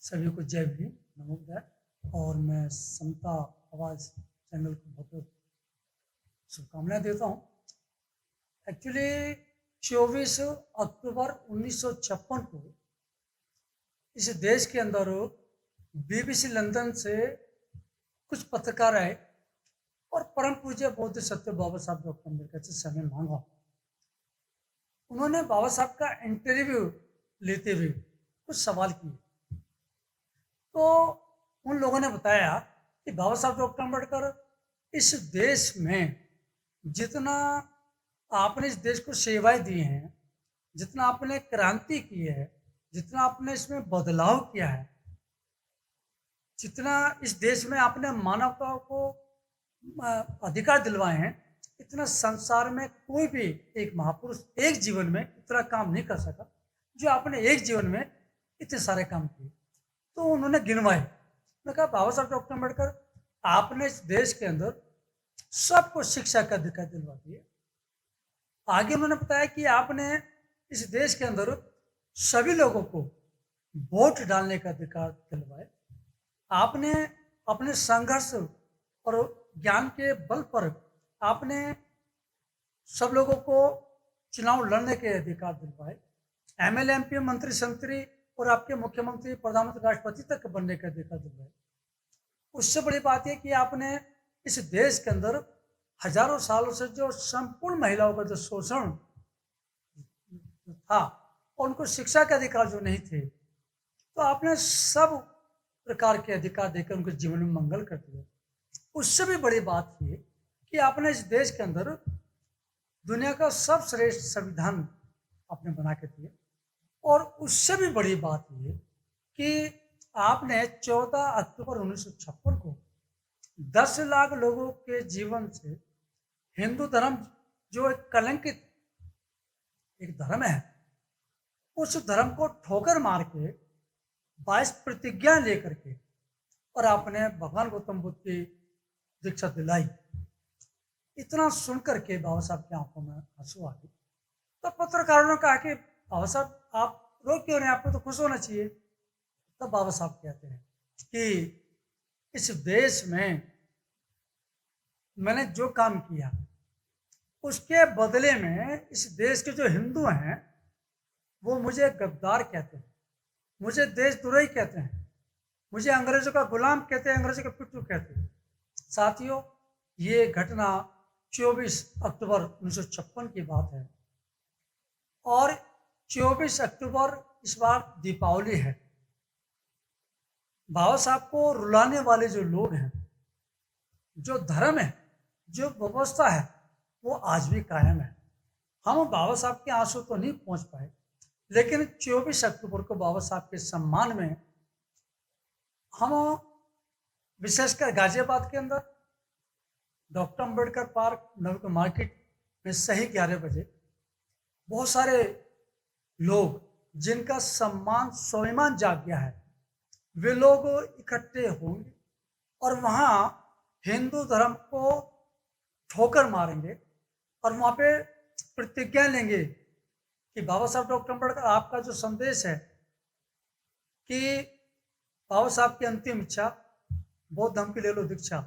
सभी को जय भीम, नमोदय। और मैं समता आवाज़ चैनल को बहुत बहुत शुभकामनाएं देता हूँ। एक्चुअली 24 अक्टूबर 1956 को इस देश के अंदर बीबीसी लंदन से कुछ पत्रकार आए और परम पूज्य बौद्ध सत्य बाबा साहब डॉक्टर अम्बेडकर से समय मांगा। उन्होंने बाबा साहब का इंटरव्यू लेते हुए कुछ सवाल किए। तो उन लोगों ने बताया कि बाबा साहब डॉक्टर अम्बेडकर, इस देश में जितना आपने इस देश को सेवाएं दी हैं, जितना आपने क्रांति की है, जितना आपने इसमें बदलाव किया है, जितना इस देश में आपने मानवता को अधिकार दिलवाए हैं, इतना संसार में कोई भी एक महापुरुष एक जीवन में इतना काम नहीं कर सका जो आपने एक जीवन में इतने सारे काम किए। तो उन्होंने गिनवाए। उन्होंने कहा बाबा साहब डॉक्टर अम्बेडकर, आपने इस देश के अंदर सबको शिक्षा का अधिकार दिलवा दिए। आगे उन्होंने बताया कि आपने इस देश के अंदर सभी लोगों को वोट डालने का अधिकार दिलवाए। आपने अपने संघर्ष और ज्ञान के बल पर आपने सब लोगों को चुनाव लड़ने के अधिकार दिलवाए। एमएलए, एमपी, मंत्री, संतरी और आपके मुख्यमंत्री, प्रधानमंत्री, राष्ट्रपति तक बनने के अधिकार दिलवाए। उससे बड़ी बात यह कि आपने इस देश के अंदर हजारों सालों से जो संपूर्ण महिलाओं का जो शोषण था और उनको शिक्षा के अधिकार जो नहीं थे, तो आपने सब प्रकार के अधिकार देकर उनके जीवन में मंगल कर दिया। उससे भी बड़ी बात ये कि आपने इस देश के अंदर दुनिया का सर्वश्रेष्ठ संविधान आपने बना के दिया। और उससे भी बड़ी बात ये कि आपने 14 अक्टूबर 1956 को 10 लाख लोगों के जीवन से हिंदू धर्म, जो एक कलंकित एक धर्म है, उस धर्म को ठोकर मार के 22 प्रतिज्ञा लेकर के और आपने भगवान गौतम बुद्ध की दीक्षा दिलाई। इतना सुनकर के बाबा साहब की आंखों में आंसू आ गए। तो पत्रकारों ने कहा कि बाबा साहब आप रो क्यों रहे, आपको तो खुश होना चाहिए। तब बाबा साहब कहते हैं कि इस देश में मैंने जो काम किया उसके बदले में इस देश के जो हिंदू हैं वो मुझे गद्दार कहते हैं, मुझे देशद्रोही कहते हैं, मुझे अंग्रेजों का गुलाम कहते हैं, अंग्रेजों का पिट्ठू कहते हैं। साथियों, ये घटना 24 अक्टूबर 1956 की बात है और 24 अक्टूबर इस बार दीपावली है। बाबा साहब को रुलाने वाले जो लोग हैं, जो धर्म है, जो व्यवस्था है, वो आज भी कायम है। हम बाबा साहब के आंसू तो नहीं पहुंच पाए, लेकिन 24 अक्टूबर को बाबा साहब के सम्मान में हम विशेषकर गाजियाबाद के अंदर डॉक्टर अम्बेडकर पार्क नवका मार्केट में सही 11 बजे बहुत सारे लोग जिनका सम्मान स्वाभिमान जाग गया है, वे लोग इकट्ठे होंगे और वहाँ हिंदू धर्म को ठोकर मारेंगे और वहाँ पे प्रतिज्ञा लेंगे कि बाबा साहब डॉक्टर अम्बेडकर, आपका जो संदेश है कि बाबा साहब की अंतिम इच्छा बौद्ध धर्म की ले लो दीक्षा,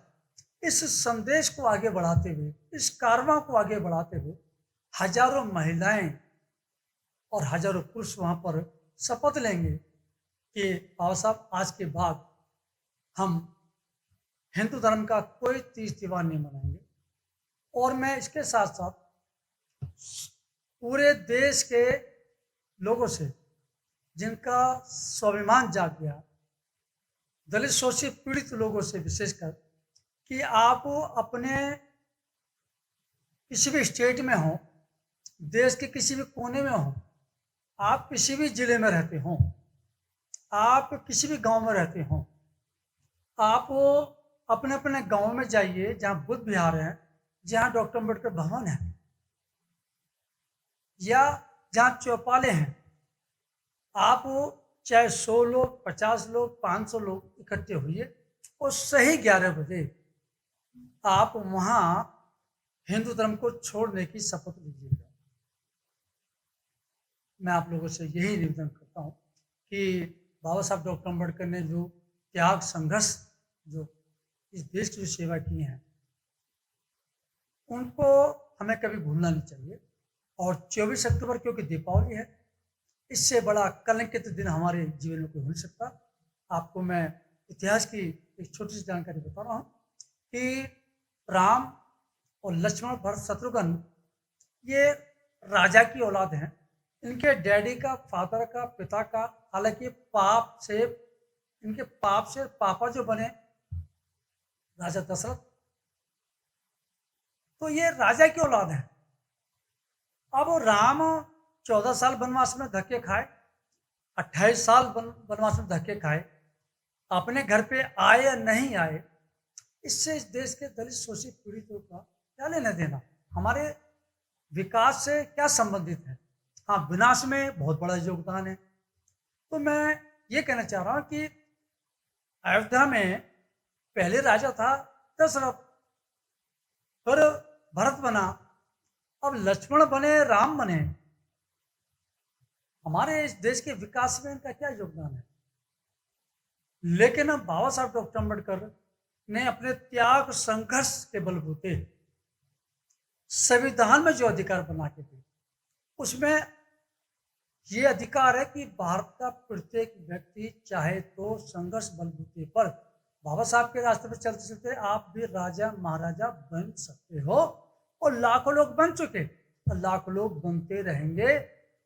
इस संदेश को आगे बढ़ाते हुए, इस कारवां को आगे बढ़ाते हुए हजारों महिलाएं और हजारों पुरुष वहां पर शपथ लेंगे कि बाबा साहब, आज के बाद हम हिंदू धर्म का कोई तीज त्योहार नहीं मनाएंगे। और मैं इसके साथ साथ पूरे देश के लोगों से जिनका स्वाभिमान जाग गया, दलित शोषित पीड़ित लोगों से विशेषकर, कि आप अपने किसी भी स्टेट में हो, देश के किसी भी कोने में हो, आप किसी भी जिले में रहते हो, आप किसी भी गांव में रहते हो, आप अपने अपने गांव में जाइए जहां बुद्ध विहार है, जहां डॉक्टर अम्बेडकर भवन है, या जहां चौपाले हैं। आप चाहे 100 लोग, 50 लोग, 500 लोग इकट्ठे हुए और सही 11 बजे आप वहां हिंदू धर्म को छोड़ने की शपथ लीजिएगा। मैं आप लोगों से यही निवेदन करता हूं कि बाबा साहब डॉक्टर अम्बेडकर ने जो त्याग संघर्ष जो इस देश की जो सेवा की है, उनको हमें कभी भूलना नहीं चाहिए। और 24 अक्टूबर क्योंकि दीपावली है, इससे बड़ा कलंकित दिन हमारे जीवन में कोई हो नहीं सकता। आपको मैं इतिहास की एक छोटी सी जानकारी बता रहा हूँ कि राम और लक्ष्मण भरत शत्रुघ्न ये राजा की औलाद हैं। इनके डैडी का, फादर का, पिता का, हालांकि इनके पाप से पापा जो बने राजा दशरथ, तो ये राजा की औलाद है। अब राम 14 साल वनवास में धक्के खाए, 28 साल वनवास में धक्के खाए, अपने घर पे आए या नहीं आए, इससे इस देश के दलित शोषित पीड़ितों का क्या लेना देना, हमारे विकास से क्या संबंधित है। हाँ, विनाश में बहुत बड़ा योगदान है। तो मैं ये कहना चाह रहा हूँ कि अयोध्या में पहले राजा था दशरथ, फिर भरत बना, अब लक्ष्मण बने, राम बने। हमारे इस देश के विकास में इनका क्या योगदान है। लेकिन बाबा साहब डॉक्टर अम्बेडकर ने अपने त्याग संघर्ष के बलबूते संविधान में जो अधिकार बना के दिए, उसमें ये अधिकार है कि भारत का प्रत्येक व्यक्ति चाहे तो संघर्ष बलबूते पर बाबा साहब के रास्ते पर चलते चलते आप भी राजा महाराजा बन सकते हो। और लाखों लोग बन चुके और लाखों लोग बनते रहेंगे।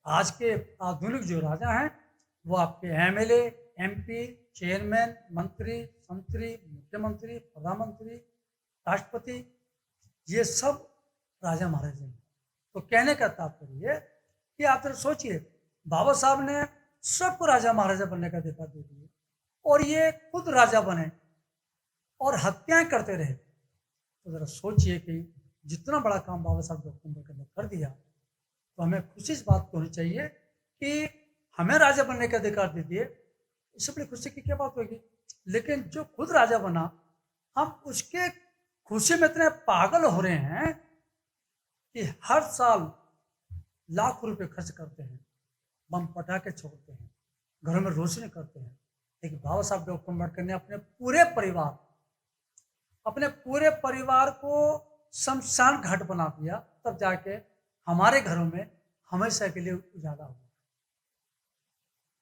आज के आधुनिक जो राजा हैं वो आपके एमएलए, एमपी, चेयरमैन, मंत्री, मुख्यमंत्री, प्रधानमंत्री, राष्ट्रपति, ये सब राजा महाराजा हैं। तो कहने का तात्पर्य कि आप जरा सोचिए, बाबा साहब ने सबको राजा महाराजा बनने का अधिकार दे दिया और ये खुद राजा बने और हत्याएं करते रहे। तो जरा सोचिए कि जितना बड़ा काम बाबा साहब डॉक्टर अम्बेडकर ने कर दिया, तो हमें खुशी इस बात को होनी चाहिए कि हमें राजा बनने का अधिकार दे दिए। इससे बड़ी खुशी की क्या बात होगी। लेकिन जो खुद राजा बना, हम उसके खुशी में इतने पागल हो रहे हैं कि हर साल लाखों रुपए खर्च करते हैं, बम पटाखे छोड़ते हैं, घरों में रोशनी करते हैं। लेकिन बाबा साहब डॉक्टर अम्बेडकर ने अपने पूरे परिवार को शमशान घाट बना दिया, तब जाके हमारे घरों में हमेशा के लिए उजाला हुआ।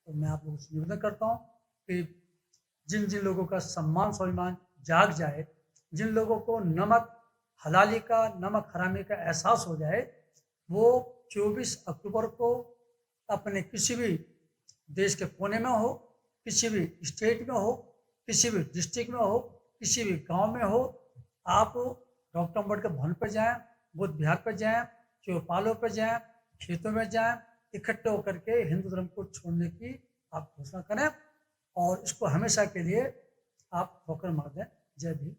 तो मैं आप लोगों से निवेदन करता हूँ कि जिन जिन लोगों का सम्मान स्वाभिमान जाग जाए, जिन लोगों को नमक हलाली का, नमक हरामी का एहसास हो जाए, वो 24 अक्टूबर को अपने किसी भी देश के कोने में हो, किसी भी स्टेट में हो, किसी भी डिस्ट्रिक्ट में हो, किसी भी गांव में हो, आप डॉक्टर अम्बेडकर भवन पर जाएं, बुद्ध विहार पर जाएं, चौपालों पर जाएं, खेतों में जाएं, इकट्ठे होकर के हिंदू धर्म को छोड़ने की आप घोषणा करें और इसको हमेशा के लिए आप ठोकर मार दें। जय भीम।